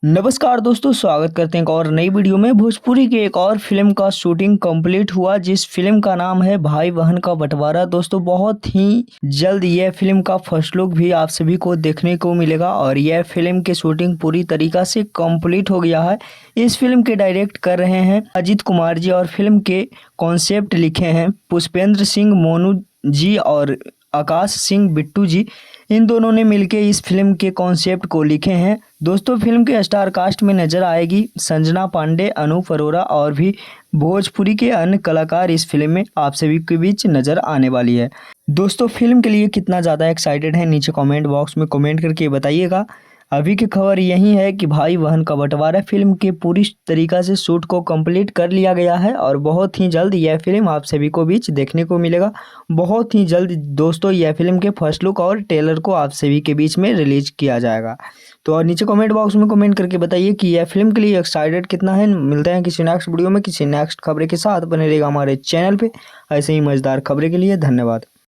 नमस्कार दोस्तों, स्वागत करते हैं एक और नई वीडियो में। भोजपुरी की एक और फिल्म का शूटिंग कंप्लीट हुआ, जिस फिल्म का नाम है भाई बहन का बंटवारा। दोस्तों, बहुत ही जल्द यह फिल्म का फर्स्ट लुक भी आप सभी को देखने को मिलेगा और यह फिल्म की शूटिंग पूरी तरीका से कंप्लीट हो गया है। इस फिल्म के डायरेक्ट कर रहे हैं अजीत कुमार जी और फिल्म के कॉन्सेप्ट लिखे हैं पुष्पेंद्र सिंह मोनू जी और आकाश सिंह बिट्टू जी। इन दोनों ने मिलकर इस फिल्म के कॉन्सेप्ट को लिखे हैं। दोस्तों, फिल्म के स्टार कास्ट में नजर आएगी संजना पांडे, अनूप अरोरा और भी भोजपुरी के अन्य कलाकार इस फिल्म में आप सभी के बीच नजर आने वाली है। दोस्तों, फिल्म के लिए कितना ज़्यादा एक्साइटेड है नीचे कमेंट बॉक्स में कमेंट करके बताइएगा। अभी की खबर यही है कि भाई बहन का बंटवारा फिल्म के पूरी तरीका से शूट को कंप्लीट कर लिया गया है और बहुत ही जल्द यह फिल्म आप सभी को बीच देखने को मिलेगा। बहुत ही जल्द दोस्तों यह फिल्म के फर्स्ट लुक और ट्रेलर को आप सभी के बीच में रिलीज किया जाएगा। तो और नीचे कमेंट बॉक्स में कमेंट करके बताइए कि यह फिल्म के लिए एक्साइटेड कितना है। मिलते हैं किसी नेक्स्ट वीडियो में किसी नेक्स्ट खबरें के साथ। बने रहेगा हमारे चैनल पे ऐसे ही मज़ेदार खबरें के लिए। धन्यवाद।